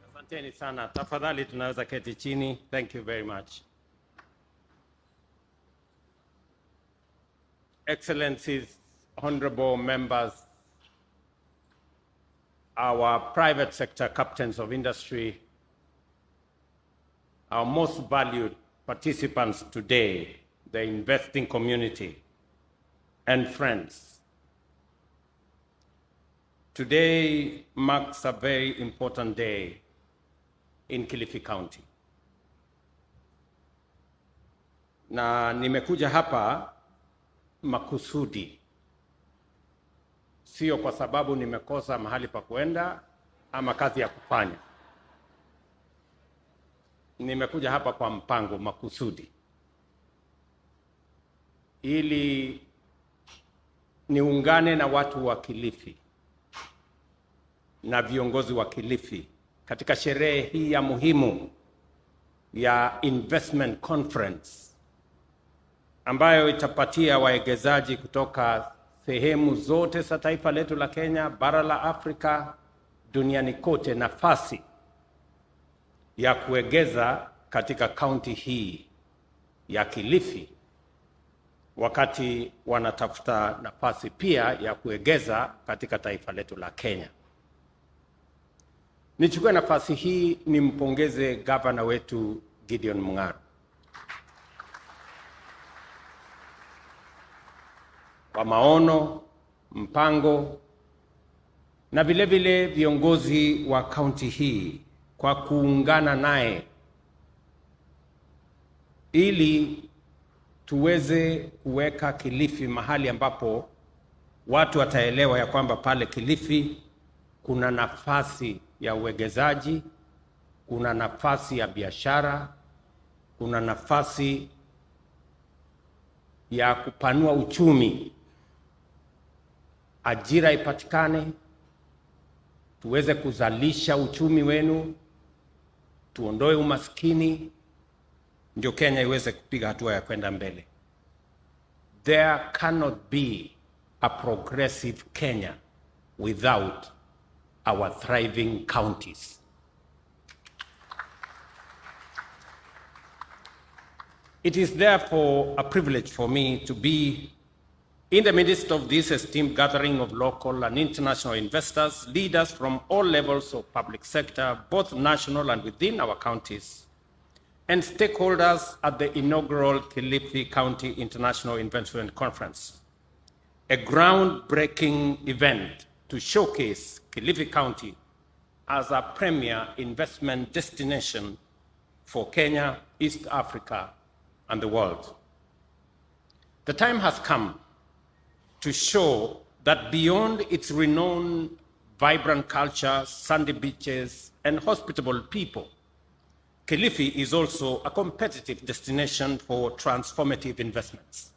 Asanteni sana. Tafadhali tunaweza keti chini. Thank you very much. Excellencies, honorable members, our private sector captains of industry, our most valued participants today, the investing community, and friends. Today marks a very important day in Kilifi County. Na nimekuja hapa makusudi. Sio kwa sababu nimekosa mahali pa kuenda ama kazi ya kufanya. Nimekuja hapa kwa mpango makusudi. Ili niungane na watu wa Kilifi na viongozi wa Kilifi katika sherehe hii ya muhimu ya investment conference ambayo itapatia waegezaji kutoka sehemu zote za taifa letu la Kenya, bara la Afrika, duniani kote nafasi ya kuegeza katika kaunti hii ya Kilifi, wakati wanatafuta nafasi pia ya kuegeza katika taifa letu la Kenya. Nichukue nafasi hii nimpongeze gavana wetu Gideon Mung'aro kwa maono, mpango na vile vile viongozi wa kaunti hii kwa kuungana naye ili tuweze kuweka Kilifi mahali ambapo watu wataelewa ya kwamba pale Kilifi kuna nafasi ya uwegezaji, kuna nafasi ya biashara, kuna nafasi ya kupanua uchumi, ajira ipatikane, tuweze kuzalisha uchumi wenu, tuondoe umaskini, ndio Kenya iweze kupiga hatua ya kwenda mbele. There cannot be a progressive Kenya without our thriving counties. It is therefore a privilege for me to be in the midst of this esteemed gathering of local and international investors, leaders from all levels of public sector, both national and within our counties, and stakeholders at the inaugural Kilifi County International Investment Conference, a groundbreaking event to showcase Kilifi County as a premier investment destination for Kenya, East Africa, and the world. The time has come to show that beyond its renowned, vibrant culture, sandy beaches, and hospitable people, Kilifi is also a competitive destination for transformative investments.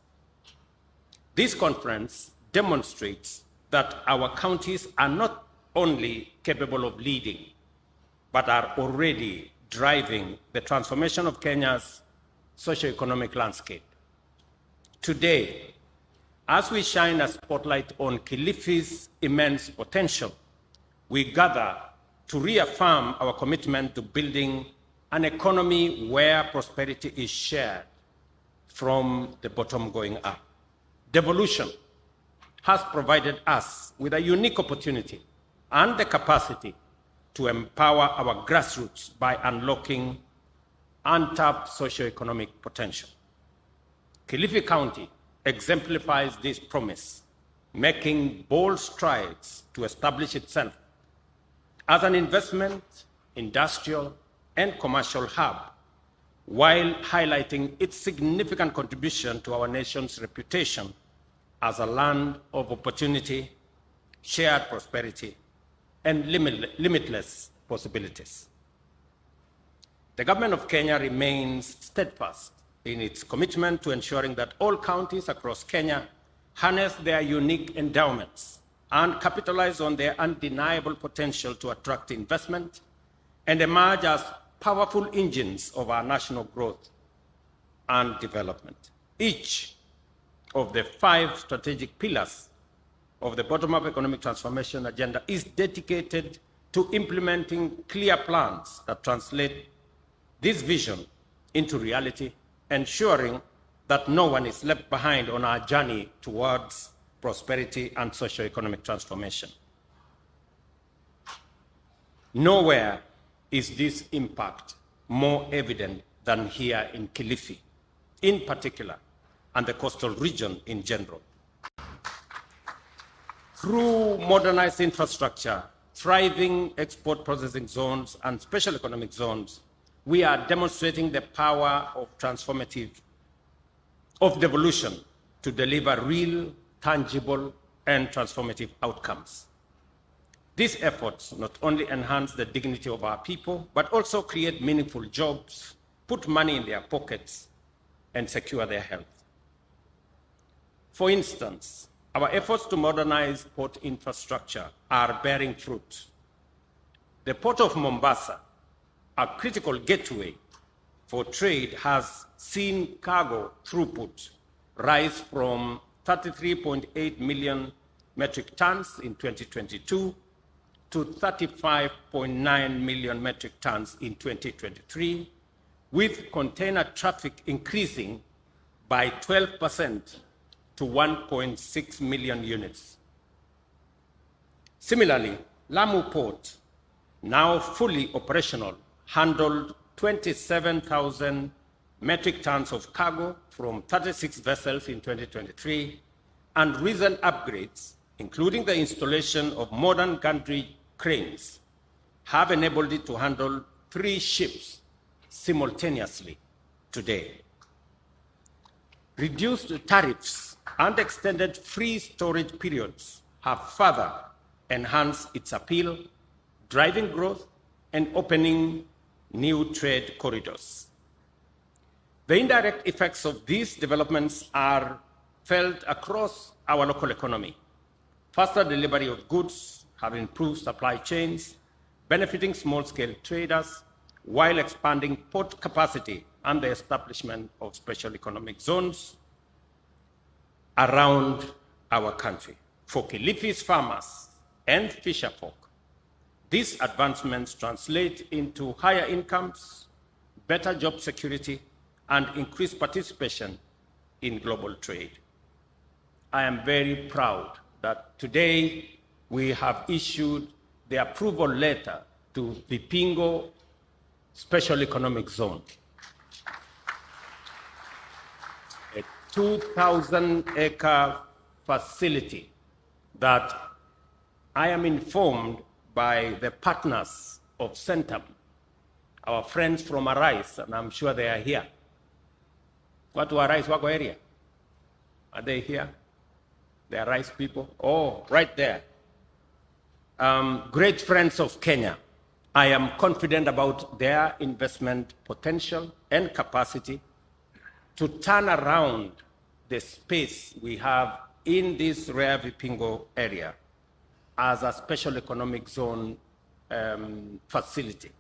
This conference demonstrates that our counties are not only capable of leading, but are already driving the transformation of Kenya's socio-economic landscape. Today, as we shine a spotlight on Kilifi's immense potential, we gather to reaffirm our commitment to building an economy where prosperity is shared from the bottom going up. Devolution has provided us with a unique opportunity and the capacity to empower our grassroots by unlocking untapped socioeconomic potential. Kilifi County exemplifies this promise, making bold strides to establish itself as an investment, industrial, and commercial hub, while highlighting its significant contribution to our nation's reputation as a land of opportunity, shared prosperity, and limitless possibilities. The government of Kenya remains steadfast in its commitment to ensuring that all counties across Kenya harness their unique endowments and capitalize on their undeniable potential to attract investment and emerge as powerful engines of our national growth and development. Each of the 5 strategic pillars of the bottom-up economic transformation agenda is dedicated to implementing clear plans that translate this vision into reality, ensuring that no one is left behind on our journey towards prosperity and socio-economic transformation. Nowhere is this impact more evident than here in Kilifi, in particular, and the coastal region in general. Through modernized infrastructure, thriving export processing zones, and special economic zones, we are demonstrating the power of devolution to deliver real, tangible, and transformative outcomes. These efforts not only enhance the dignity of our people, but also create meaningful jobs, put money in their pockets, and secure their health. For instance, our efforts to modernize port infrastructure are bearing fruit. The Port of Mombasa, a critical gateway for trade, has seen cargo throughput rise from 33.8 million metric tons in 2022 to 35.9 million metric tons in 2023, with container traffic increasing by 12% to 1.6 million units. Similarly, Lamu Port, now fully operational, handled 27,000 metric tons of cargo from 36 vessels in 2023, and recent upgrades, including the installation of modern gantry cranes, have enabled it to handle 3 ships simultaneously today. Reduced tariffs and extended free storage periods have further enhanced its appeal, driving growth and opening new trade corridors. The indirect effects of these developments are felt across our local economy. Faster delivery of goods have improved supply chains, benefiting small-scale traders, while expanding port capacity and the establishment of special economic zones around our country. For Kilifi's farmers and fisherfolk, these advancements translate into higher incomes, better job security, and increased participation in global trade. I am very proud that today we have issued the approval letter to Vipingo Special Economic Zone, a 2,000-acre facility that I am informed by the partners of Centum, our friends from Arise, and I'm sure they are here. Watu wa Arise wako area? Are they here? The Arise people? Oh, right there. Great friends of Kenya. I am confident about their investment potential and capacity to turn around the space we have in this rare Vipingo area as a special economic zone facility.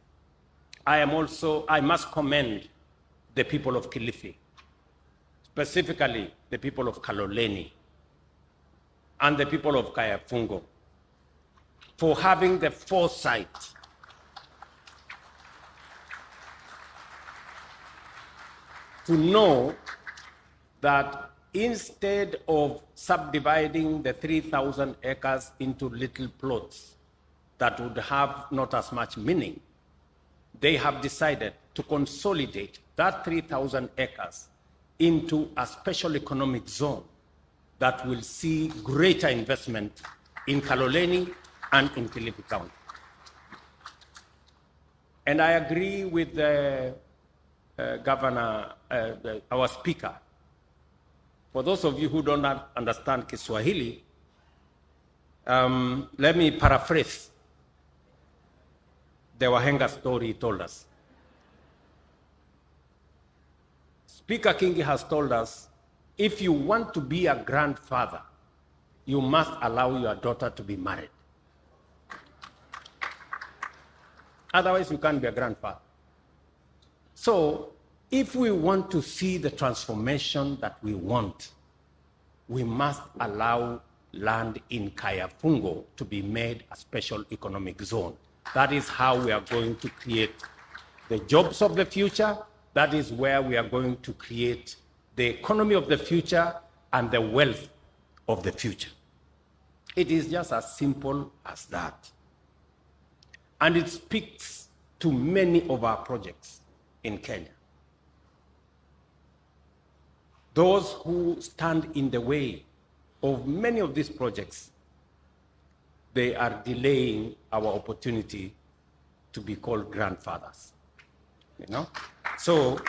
I must commend the people of Kilifi, specifically the people of Kaloleni and the people of Kayafungo, for having the foresight to know that instead of subdividing the 3,000 acres into little plots that would have not as much meaning, they have decided to consolidate that 3,000 acres into a special economic zone that will see greater investment in Kaloleni and in Kilifi County. And I agree with the Governor, our Speaker. For those of you who don't understand Kiswahili, let me paraphrase the Wahenga story he told us. Speaker Kingi has told us, if you want to be a grandfather, you must allow your daughter to be married. Otherwise, you can't be a grandfather. So, if we want to see the transformation that we want, we must allow land in Kayafungo to be made a special economic zone. That is how we are going to create the jobs of the future. That is where we are going to create the economy of the future and the wealth of the future. It is just as simple as that. And it speaks to many of our projects in Kenya. Those who stand in the way of many of these projects, they are delaying our opportunity to be called grandfathers. You know? So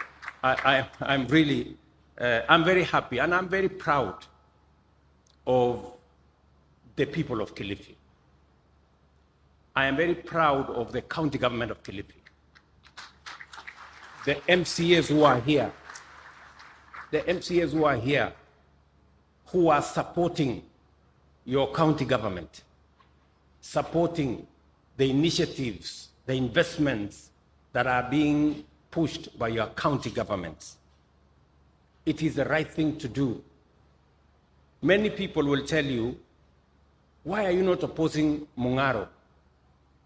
I'm really, I'm very happy and I'm very proud of the people of Kilifi. I am very proud of the county government of Kilifi. The MCAs who are here, who are supporting your county government, supporting the initiatives, the investments that are being pushed by your county governments. It is the right thing to do. Many people will tell you, why are you not opposing Mungaro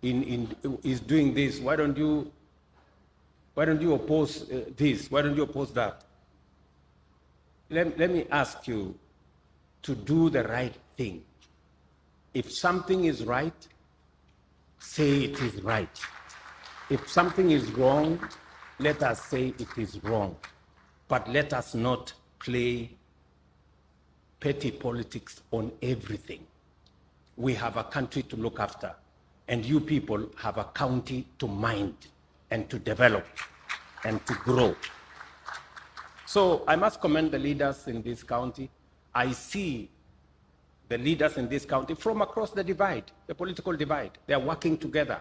is doing this? Why don't you oppose this? Why don't you oppose that? Let me ask you to do the right thing. If something is right, say it is right. If something is wrong, let us say it is wrong. But let us not play petty politics on everything. We have a country to look after, and you people have a county to mind and to develop and to grow. So I must commend the leaders in this county. I see the leaders in this county from across the divide, the political divide. They are working together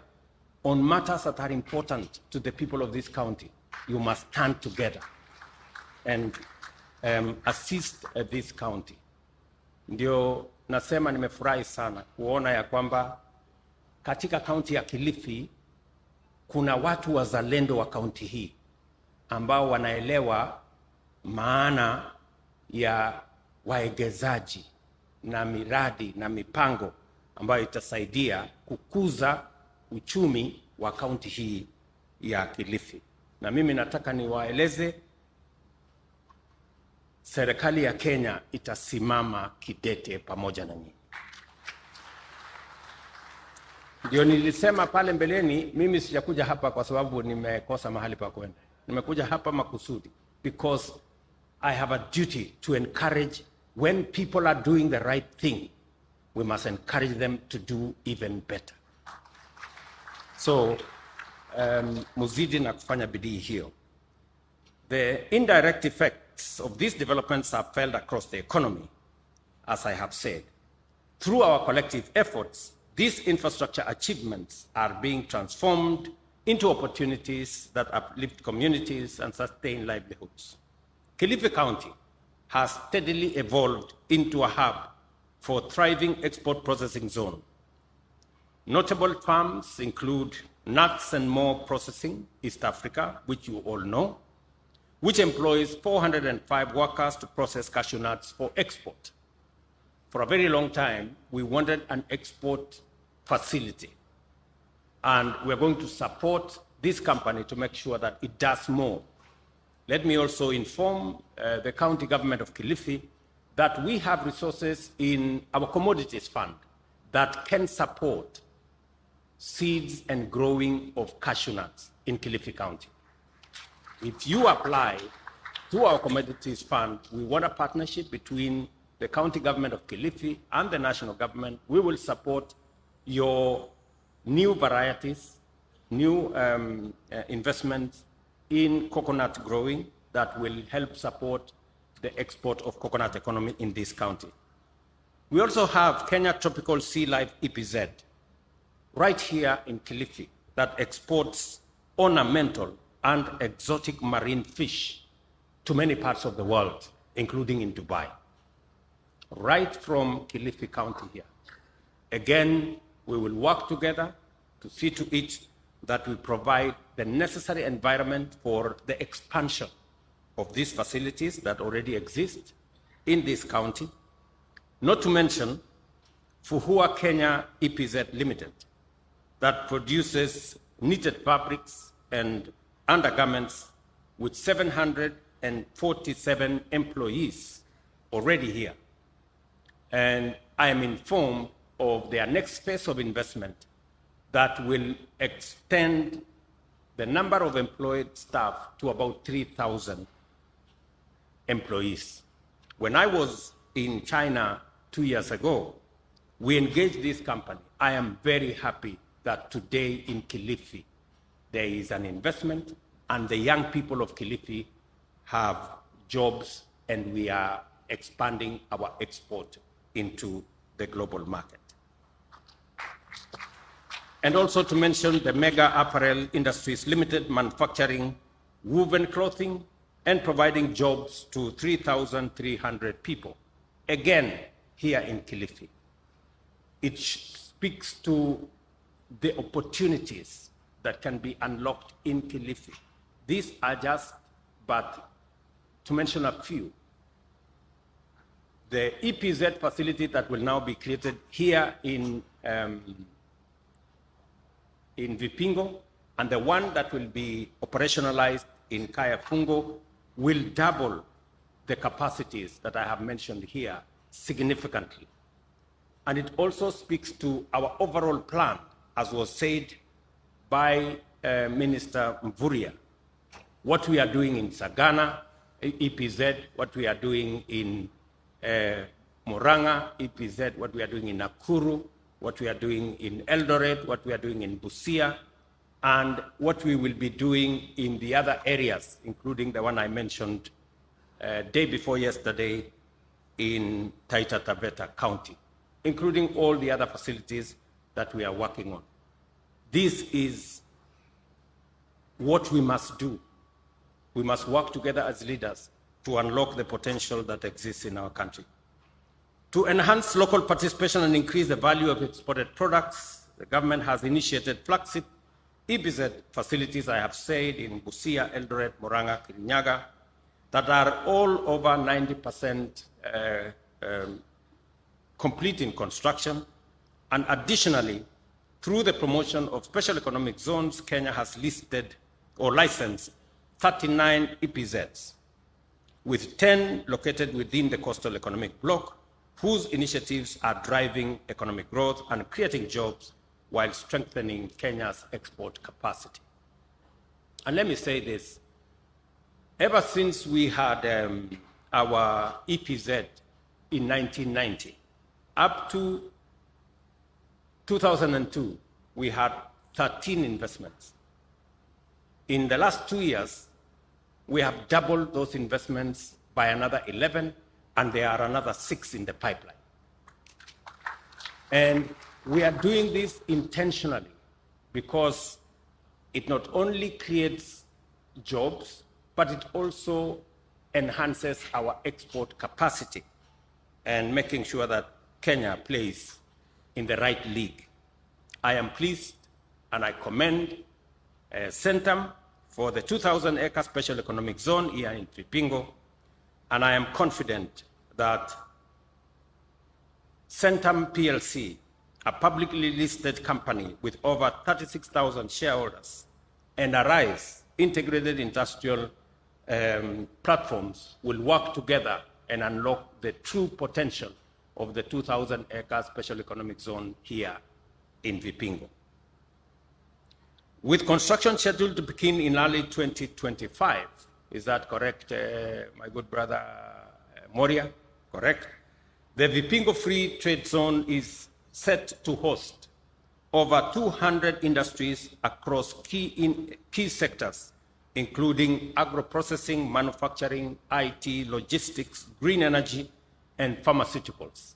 on matters that are important to the people of this county. You must stand together and assist this county. Ndio nasema nimefurahi sana kuona ya kwamba katika kaunti ya Kilifi kuna watu wazalendo wa kaunti hii ambao wanaelewa maana ya waegezaji na miradi na mipango ambayo itasaidia kukuza uchumi wa kaunti hii ya Kilifi. Na mimi nataka niwaeleze serikali ya Kenya itasimama kidete pamoja na nyinyi. Ndio nilisema pale mbeleni, mimi sijakuja hapa kwa sababu nimekosa mahali pa kwenda. Nimekuja hapa makusudi because I have a duty to encourage. When people are doing the right thing, we must encourage them to do even better. So, muzidi na kufanya bidii hiyo. The indirect effects of these developments are felt across the economy, as I have said. Through our collective efforts, these infrastructure achievements are being transformed into opportunities that uplift communities and sustain livelihoods. Kilifi County has steadily evolved into a hub for thriving export processing zone. Notable farms include Nuts and More Processing, East Africa, which you all know, which employs 405 workers to process cashew nuts for export. For a very long time, we wanted an export facility, and we're going to support this company to make sure that it does more. Let me also inform the county government of Kilifi that we have resources in our commodities fund that can support seeds and growing of cashew nuts in Kilifi County. If you apply to our commodities fund, we want a partnership between the county government of Kilifi and the national government. We will support your new varieties, new investments in coconut growing that will help support the export of coconut economy in this county. We also have Kenya Tropical Sea Life EPZ right here in Kilifi that exports ornamental and exotic marine fish to many parts of the world, including in Dubai. Right from Kilifi County here. Again, we will work together to see to it that we provide the necessary environment for the expansion of these facilities that already exist in this county. Not to mention Fuhua Kenya EPZ Limited, that produces knitted fabrics and undergarments with 747 employees already here. And I am informed of their next phase of investment that will extend the number of employed staff to about 3,000 employees. When I was in China 2 years ago, we engaged this company. I am very happy that today in Kilifi, there is an investment and the young people of Kilifi have jobs and we are expanding our export into the global market. And also to mention the Mega Apparel Industries Limited, manufacturing woven clothing and providing jobs to 3,300 people, again, here in Kilifi. It speaks to the opportunities that can be unlocked in Kilifi. These are just, but to mention a few. The EPZ facility that will now be created here in Vipingo, and the one that will be operationalized in Kayafungo will double the capacities that I have mentioned here significantly. And it also speaks to our overall plan, as was said by Minister Mvurya, what we are doing in Sagana, EPZ, what we are doing in Muranga, EPZ, what we are doing in Nakuru, what we are doing in Eldoret, what we are doing in Busia, and what we will be doing in the other areas, including the one I mentioned day before yesterday in Taita Taveta County, including all the other facilities that we are working on. This is what we must do. We must work together as leaders to unlock the potential that exists in our country. To enhance local participation and increase the value of exported products, the government has initiated flagship EPZ facilities, I have said, in Busia, Eldoret, Muranga, Kirinyaga, that are all over 90% complete in construction. And additionally, through the promotion of special economic zones, Kenya has listed or licensed 39 EPZs, with 10 located within the coastal economic bloc, whose initiatives are driving economic growth and creating jobs while strengthening Kenya's export capacity. And let me say this, ever since we had our EPZ in 1990, up to 2002, we had 13 investments. In the last 2 years, we have doubled those investments by another 11, and there are another 6 in the pipeline. And we are doing this intentionally because it not only creates jobs, but it also enhances our export capacity and making sure that Kenya plays in the right league. I am pleased and I commend Centum for the 2,000-acre special economic zone here in Vipingo, and I am confident that Centum PLC, a publicly listed company with over 36,000 shareholders, and Arise integrated industrial platforms will work together and unlock the true potential of the 2,000-acre special economic zone here in Vipingo. With construction scheduled to begin in early 2025, is that correct, my good brother Moria? Correct? The Vipingo Free Trade Zone is set to host over 200 industries across key sectors, including agro-processing, manufacturing, IT, logistics, green energy, and pharmaceuticals.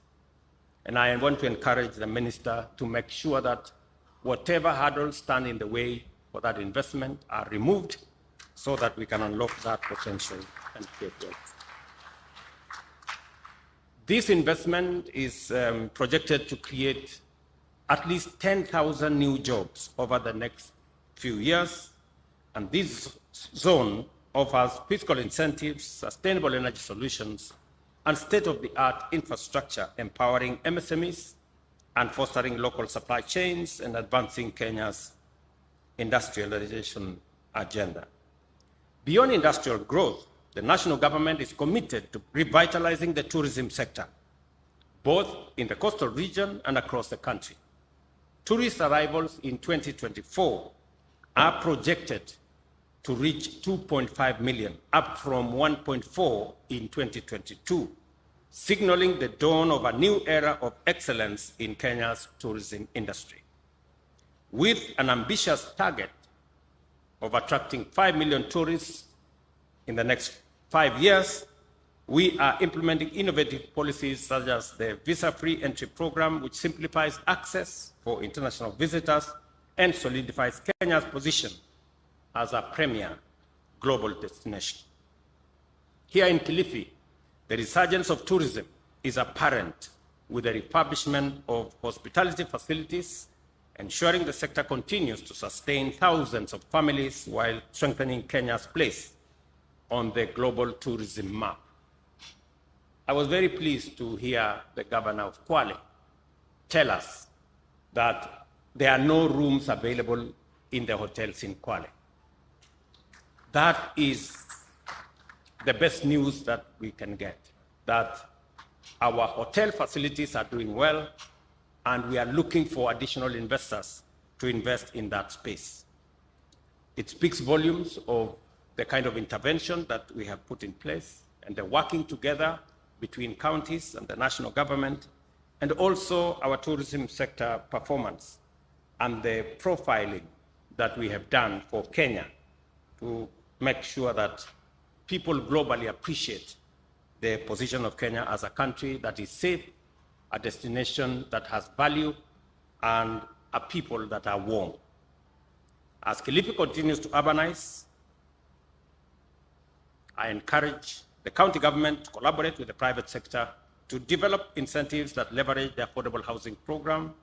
And I want to encourage the minister to make sure that whatever hurdles stand in the way for that investment are removed so that we can unlock that potential and create wealth. This investment is projected to create at least 10,000 new jobs over the next few years, and this zone offers fiscal incentives, sustainable energy solutions, and state-of-the-art infrastructure empowering MSMEs, and fostering local supply chains and advancing Kenya's industrialization agenda. Beyond industrial growth, the national government is committed to revitalizing the tourism sector, both in the coastal region and across the country. Tourist arrivals in 2024 are projected to reach 2.5 million, up from 1.4 in 2022, signaling the dawn of a new era of excellence in Kenya's tourism industry. With an ambitious target of attracting 5 million tourists in the next 5 years, we are implementing innovative policies such as the visa-free entry program, which simplifies access for international visitors and solidifies Kenya's position as a premier global destination. Here in Kilifi, the resurgence of tourism is apparent with the refurbishment of hospitality facilities, ensuring the sector continues to sustain thousands of families while strengthening Kenya's place on the global tourism map. I was very pleased to hear the governor of Kwale tell us that there are no rooms available in the hotels in Kwale. That is the best news that we can get, that our hotel facilities are doing well, and we are looking for additional investors to invest in that space. It speaks volumes of the kind of intervention that we have put in place and the working together between counties and the national government, and also our tourism sector performance and the profiling that we have done for Kenya to make sure that people globally appreciate the position of Kenya as a country that is safe, a destination that has value, and a people that are warm. As Kilifi continues to urbanize, I encourage the county government to collaborate with the private sector to develop incentives that leverage the affordable housing program.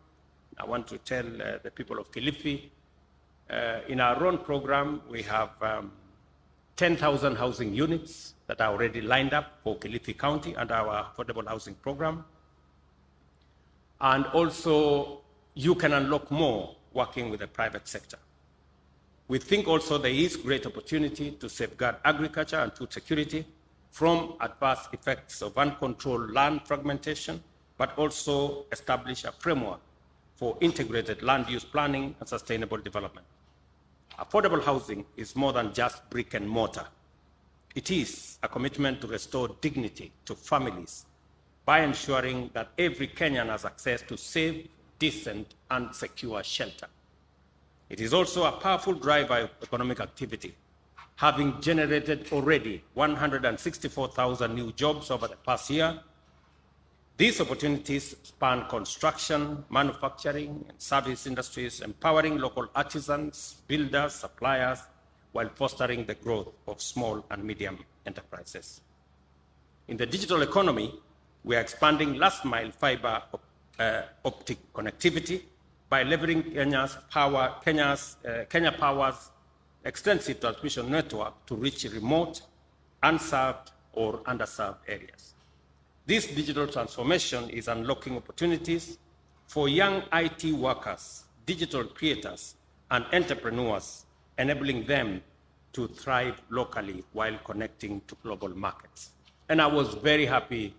I want to tell the people of Kilifi, in our own program, we have 10,000 housing units that are already lined up for Kilifi County and our affordable housing program. And also, you can unlock more working with the private sector. We think also there is great opportunity to safeguard agriculture and food security from adverse effects of uncontrolled land fragmentation, but also establish a framework for integrated land use planning and sustainable development. Affordable housing is more than just brick and mortar. It is a commitment to restore dignity to families by ensuring that every Kenyan has access to safe, decent, and secure shelter. It is also a powerful driver of economic activity, having generated already 164,000 new jobs over the past year. These opportunities span construction, manufacturing, and service industries, empowering local artisans, builders, suppliers, while fostering the growth of small and medium enterprises. In the digital economy, we are expanding last-mile fiber optic connectivity by leveraging Kenya Power's extensive transmission network to reach remote, unserved, or underserved areas. This digital transformation is unlocking opportunities for young IT workers, digital creators, and entrepreneurs, enabling them to thrive locally while connecting to global markets. And I was very happy,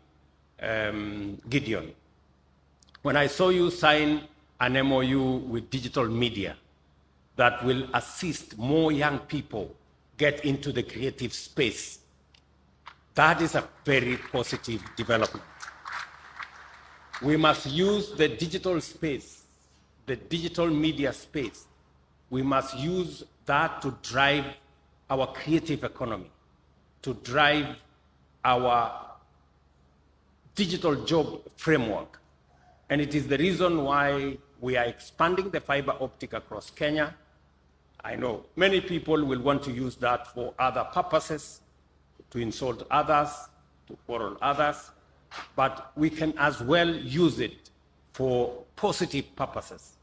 Gideon, when I saw you sign an MOU with digital media that will assist more young people get into the creative space. That is a very positive development. We must use the digital space, the digital media space. We must use that to drive our creative economy, to drive our digital job framework. And it is the reason why we are expanding the fiber optic across Kenya. I know many people will want to use that for other purposes, to insult others, to quarrel others, but we can as well use it for positive purposes,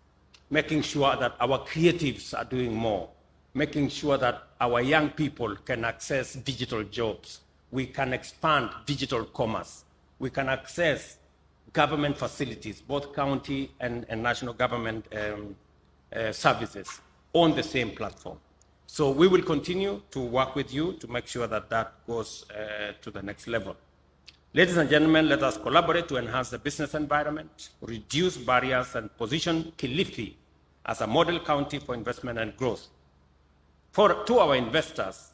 making sure that our creatives are doing more, making sure that our young people can access digital jobs. We can expand digital commerce. We can access government facilities, both county and national government services, on the same platform. So we will continue to work with you to make sure that that goes to the next level. Ladies and gentlemen, let us collaborate to enhance the business environment, reduce barriers, and position Kilifi as a model county for investment and growth. To our investors,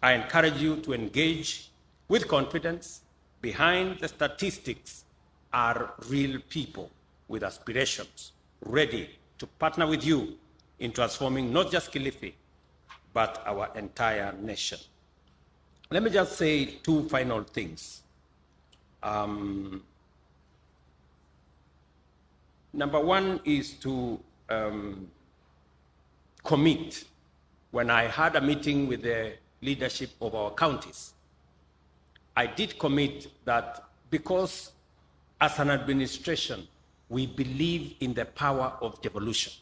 I encourage you to engage with confidence. Behind the statistics are real people with aspirations, ready to partner with you in transforming not just Kilifi, but our entire nation. Let me just say two final things. Number one is to commit. When I had a meeting with the leadership of our counties, I did commit that because as an administration, we believe in the power of devolution.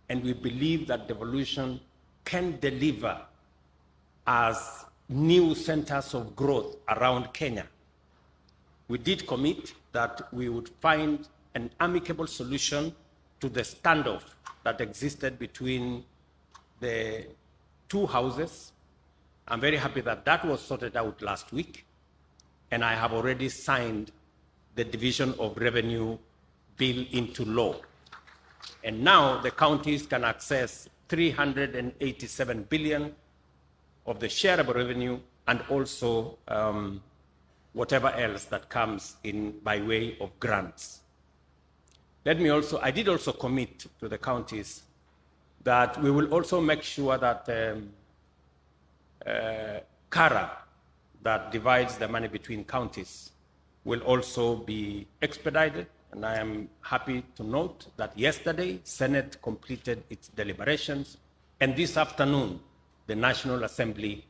And we believe that devolution can deliver as new centers of growth around Kenya. We did commit that we would find an amicable solution to the standoff that existed between the two houses. I'm very happy that that was sorted out last week, and I have already signed the Division of Revenue bill into law. And now the counties can access 387 billion of the shareable revenue, and also whatever else that comes in by way of grants. I did also commit to the counties that we will also make sure that CARA, that divides the money between counties, will also be expedited. And I am happy to note that yesterday, Senate completed its deliberations, and this afternoon, the National Assembly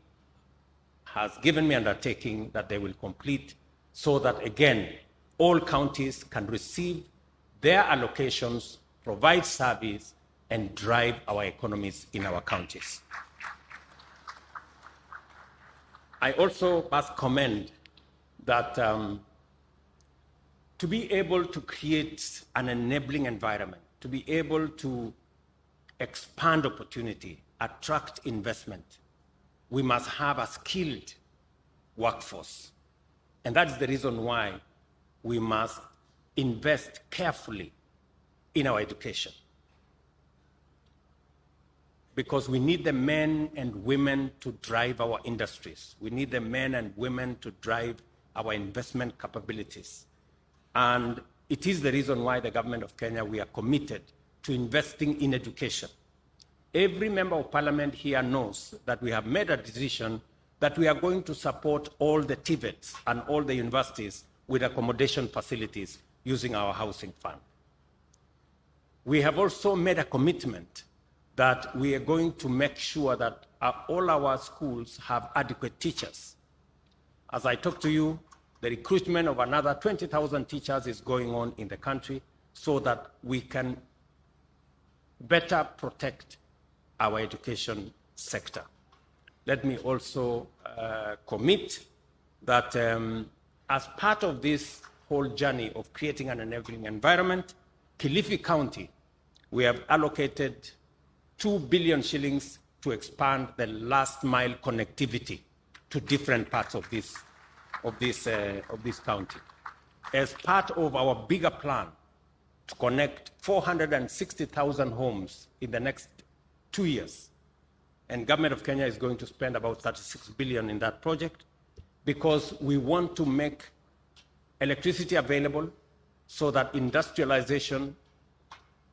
has given me undertaking that they will complete, so that again, all counties can receive their allocations, provide service, and drive our economies in our counties. I also must commend that to be able to create an enabling environment, to be able to expand opportunity, attract investment, we must have a skilled workforce. And that's the reason why we must invest carefully in our education. Because we need the men and women to drive our industries. We need the men and women to drive our investment capabilities. And it is the reason why the government of Kenya, we are committed to investing in education. Every member of parliament here knows that we have made a decision that we are going to support all the TVETs and all the universities with accommodation facilities using our housing fund. We have also made a commitment that we are going to make sure that all our schools have adequate teachers. As I talk to you, the recruitment of another 20,000 teachers is going on in the country so that we can better protect our education sector. Let me also commit that as part of this whole journey of creating an enabling environment, Kilifi County, we have allocated 2 billion shillings to expand the last mile connectivity to different parts of this county. As part of our bigger plan to connect 460,000 homes in the next 2 years, and government of Kenya is going to spend about 36 billion in that project, because we want to make electricity available so that industrialization,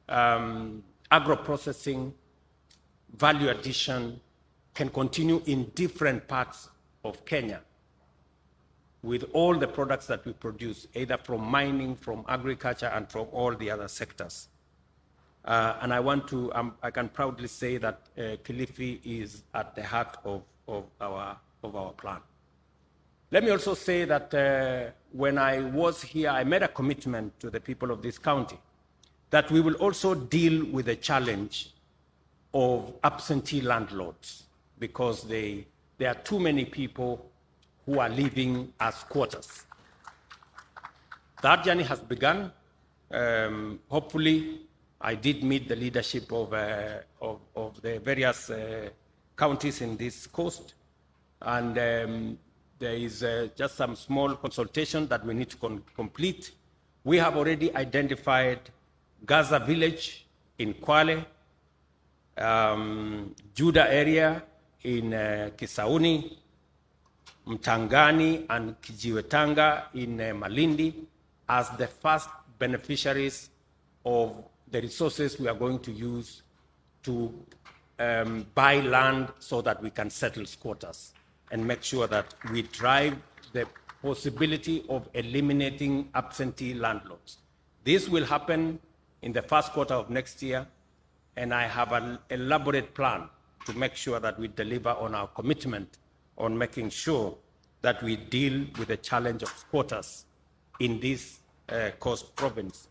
agro-processing, value addition can continue in different parts of Kenya with all the products that we produce, either from mining, from agriculture, and from all the other sectors. And I can proudly say that Kilifi is at the heart of our plan. Let me also say that when I was here, I made a commitment to the people of this county that we will also deal with the challenge of absentee landlords, because there are too many people who are living as squatters. That journey has begun. Hopefully, I did meet the leadership of the various counties in this coast, and there is just some small consultation that we need to complete. We have already identified Gaza village in Kwale, Juda area in Kisauni, Mtangani and Kijiwetanga in Malindi as the first beneficiaries of the resources we are going to use to buy land so that we can settle squatters and make sure that we drive the possibility of eliminating absentee landlords. This will happen in the first quarter of next year, and I have an elaborate plan to make sure that we deliver on our commitment on making sure that we deal with the challenge of squatters in this coast province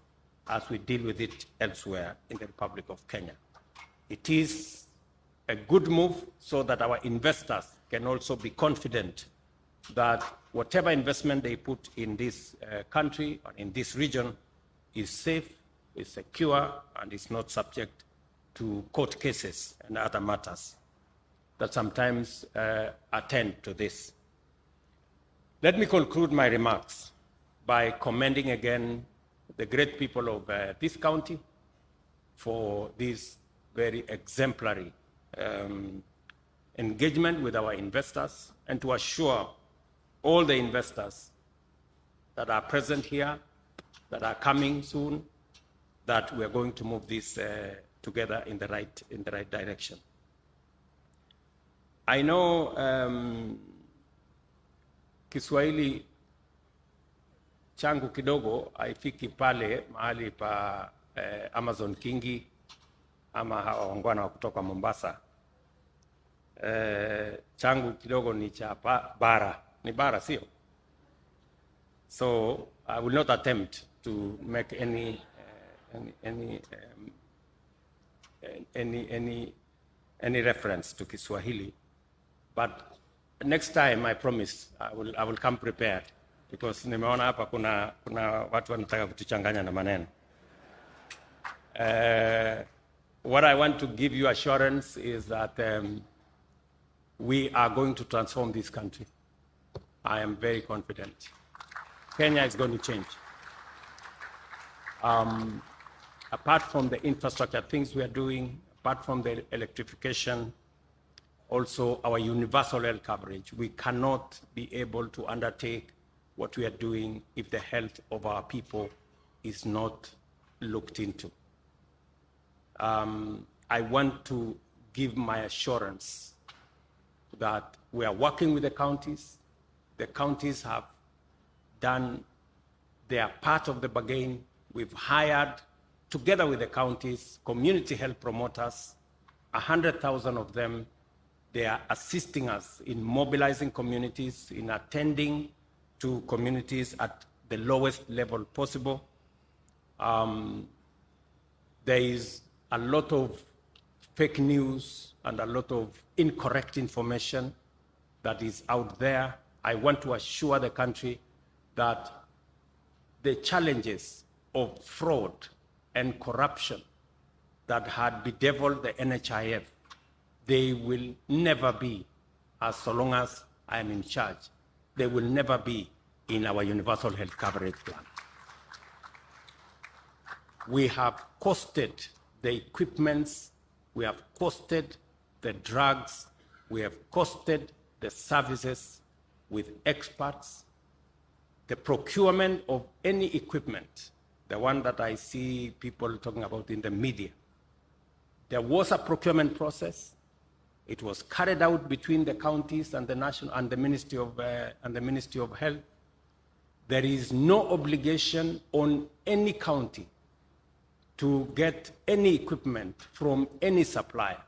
as we deal with it elsewhere in the Republic of Kenya. It is a good move so that our investors can also be confident that whatever investment they put in this country or in this region is safe, is secure, and is not subject to court cases and other matters that sometimes attend to this. Let me conclude my remarks by commending again the great people of this county for this very exemplary engagement with our investors, and to assure all the investors that are present here, that are coming soon, that we are going to move this together in the right direction. I know Kiswahili changu kidogo haifiki pale mahali pa Amazon Kingi ama hawa wangwana wa kutoka Mombasa. Changu kidogo ni cha bara, ni bara sio? So I will not attempt to make any reference to Kiswahili, but next time I promise I will come prepared, because nimeona hapa kuna watu wanataka kutuchanganya na maneno. What I want to give you assurance is that we are going to transform this country. I am very confident. Kenya is going to change. Apart from the infrastructure things we are doing, apart from the electrification, also our universal health coverage. We cannot be able to undertake what we are doing if the health of our people is not looked into. I want to give my assurance that we are working with the counties. The counties have done their part of the bargain. We've hired, together with the counties, community health promoters, 100,000 of them. They are assisting us in mobilizing communities, in attending to communities at the lowest level possible. There is a lot of fake news and a lot of incorrect information that is out there. I want to assure the country that the challenges of fraud and corruption that had bedeviled the NHIF, they will never be, as so long as I am in charge, they will never be in our universal health coverage plan. We have costed the equipments, we have costed the drugs, we have costed the services with experts. The procurement of any equipment, the one that I see people talking about in the media, there was a procurement process. It was carried out between the counties and the national and the Ministry of Health. There is no obligation on any county to get any equipment from any supplier.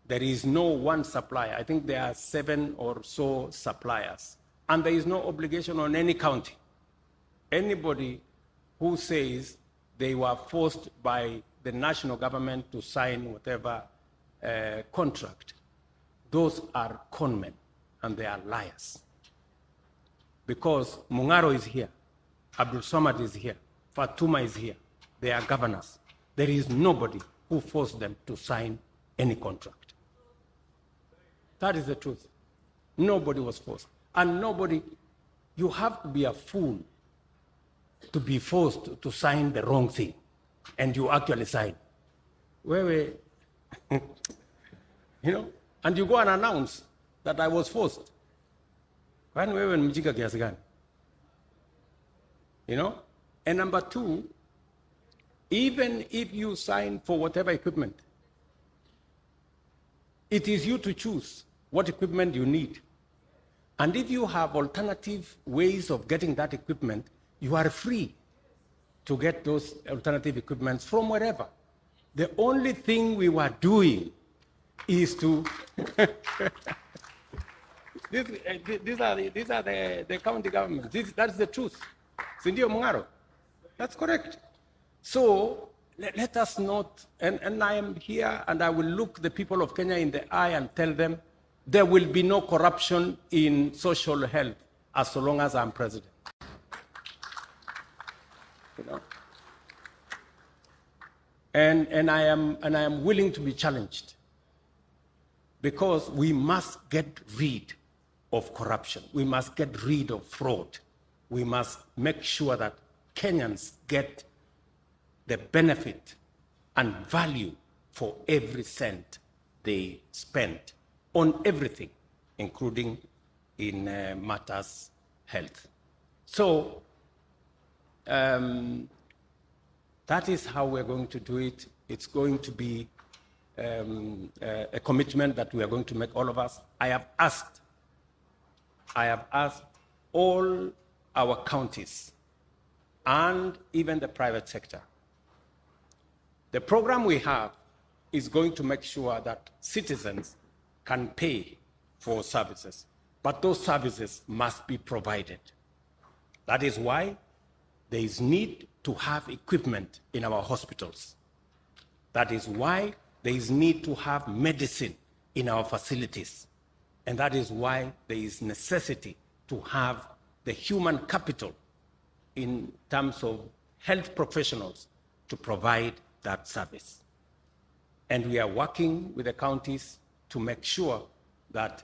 There is no one supplier. I think there are 7 or so suppliers. And there is no obligation on any county. Anybody who says they were forced by the national government to sign whatever contract, those are conmen and they are liars. Because Mungaro is here. Abdul Samad is here. Fatuma is here. They are governors. There is nobody who forced them to sign any contract. That is the truth. Nobody was forced. And nobody, you have to be a fool to be forced to sign the wrong thing. And you actually sign. You know, and you go and announce that I was forced. When we were in Mjika Kiasigan. You know? And number two, even if you sign for whatever equipment, it is you to choose what equipment you need. And if you have alternative ways of getting that equipment, you are free to get those alternative equipments from wherever. The only thing we were doing is to these are the county governments. That's the truth. Sindio Mungaro. That's correct. So let us not, and I am here and I will look the people of Kenya in the eye and tell them there will be no corruption in social health as long as I'm president. You know? And I am willing to be challenged, because we must get rid of corruption. We must get rid of fraud. We must make sure that Kenyans get the benefit and value for every cent they spend on everything, including in matters health. So that is how we're going to do it. It's going to be a commitment that we are going to make, all of us. I have asked all our counties and even the private sector. The program we have is going to make sure that citizens can pay for services, but those services must be provided. That is why there is need to have equipment in our hospitals. That is why there is need to have medicine in our facilities. And that is why there is necessity to have the human capital in terms of health professionals to provide that service. And we are working with the counties to make sure that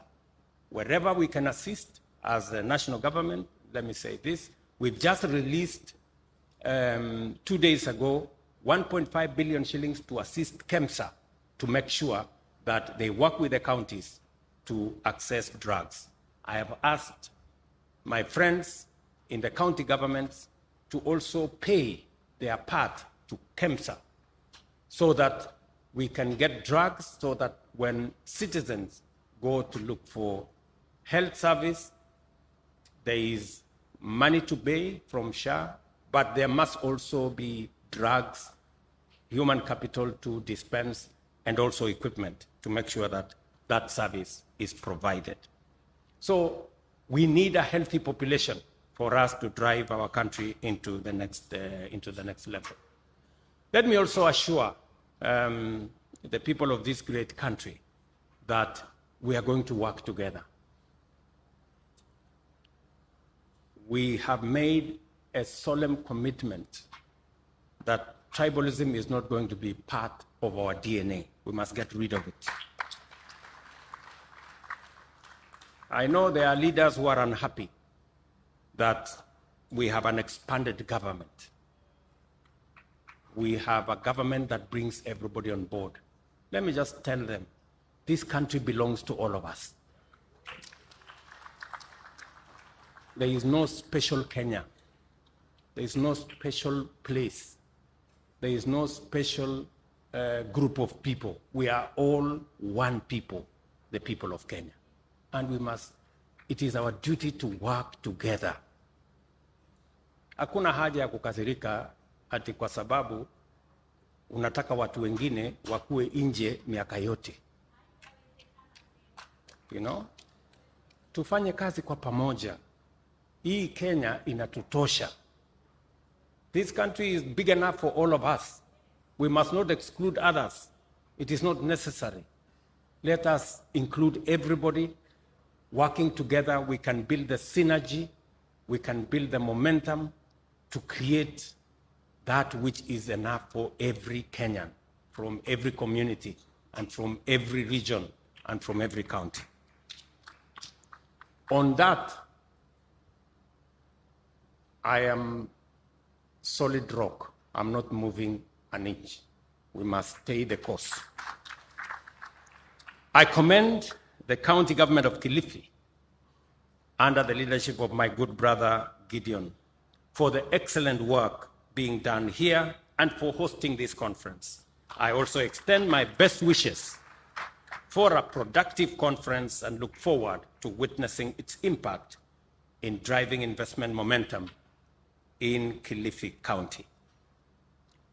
wherever we can assist as the national government, let me say this, we've just released 2 days ago 1.5 billion shillings to assist KEMSA to make sure that they work with the counties to access drugs. I have asked my friends in the county governments to also pay their part to KEMSA so that we can get drugs, so that when citizens go to look for health service, there is money to pay from SHA, but there must also be drugs, human capital to dispense, and also equipment to make sure that that service is provided. So we need a healthy population for us to drive our country into the next level. Let me also assure the people of this great country that we are going to work together. We have made a solemn commitment that tribalism is not going to be part of our DNA. We must get rid of it. I know there are leaders who are unhappy that we have an expanded government. We have a government that brings everybody on board. Let me just tell them, this country belongs to all of us. There is no special Kenya. There is no special place. There is no special group of people. We are all one people, the people of Kenya. And we must, it is our duty to work together. Hakuna haja ya kukasirika ati kwa sababu unataka watu wengine wakue nje miaka yote. You know? Tufanye kazi kwa pamoja. Hii Kenya inatutosha. This country is big enough for all of us. We must not exclude others. It is not necessary. Let us include everybody. Working together, we can build the synergy, we can build the momentum to create that which is enough for every Kenyan, from every community, and from every region, and from every county. On that, I am solid rock. I'm not moving an inch. We must stay the course. I commend the county government of Kilifi, under the leadership of my good brother Gideon, for the excellent work being done here and for hosting this conference. I also extend my best wishes for a productive conference and look forward to witnessing its impact in driving investment momentum in Kilifi County.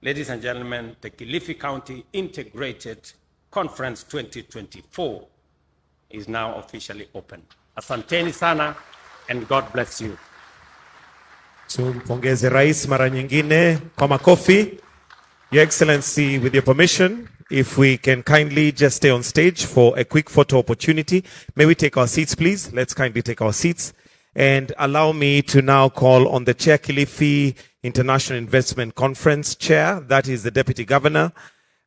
Ladies and gentlemen, the Kilifi County Integrated Conference 2024 is now officially open. Asanteni sana and God bless you. Tumpongeze Rais mara nyingine kwa makofi. Your Excellency, with your permission, if we can kindly just stay on stage for a quick photo opportunity. May we take our seats, please? Let's kindly take our seats. And allow me to now call on the Chair Kilifi International Investment Conference Chair, that is the Deputy Governor,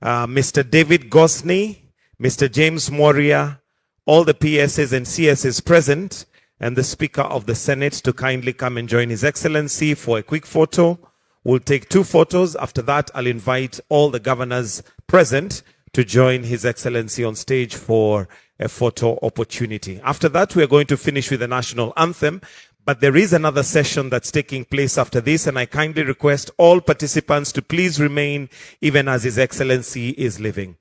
Mr. David Gosney, Mr. James Moria, all the PSs and CSs present, and the Speaker of the Senate to kindly come and join His Excellency for a quick photo. We'll take 2 photos. After that, I'll invite all the governors present to join His Excellency on stage for a photo opportunity. After that, we are going to finish with the national anthem, but there is another session that's taking place after this, and I kindly request all participants to please remain even as His Excellency is leaving.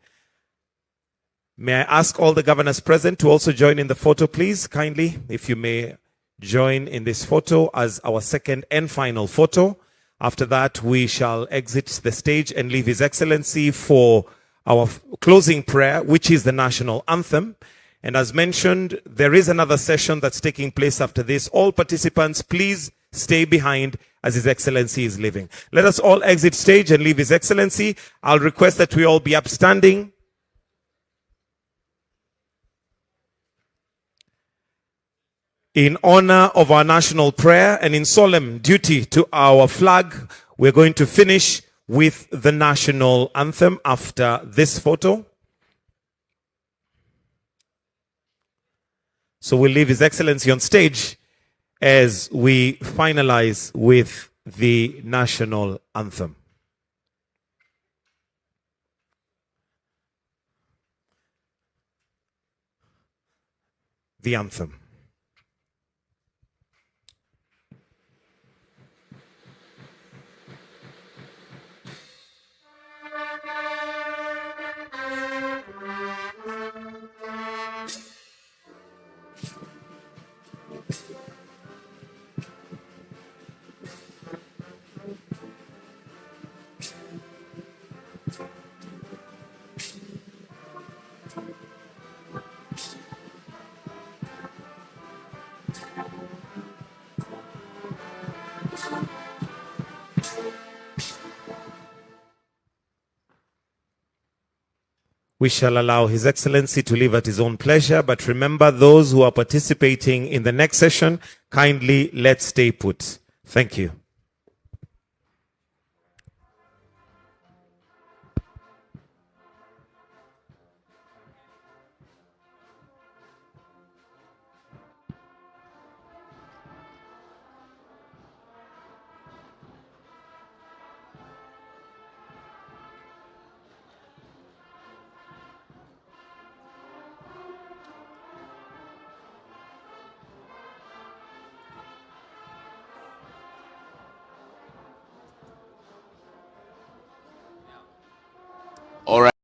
May I ask all the governors present to also join in the photo, please? Kindly, if you may join in this photo as our second and final photo. After that, we shall exit the stage and leave His Excellency for our closing prayer, which is the national anthem. And as mentioned, there is another session that's taking place after this. All participants, please stay behind as His Excellency is leaving. Let us all exit stage and leave His Excellency. I'll request that we all be upstanding. In honor of our national prayer and in solemn duty to our flag, we're going to finish with the national anthem after this photo. So we'll leave His Excellency on stage as we finalize with the national anthem. The anthem. We shall allow His Excellency to leave at his own pleasure, but remember, those who are participating in the next session, kindly let's stay put. Thank you. All right.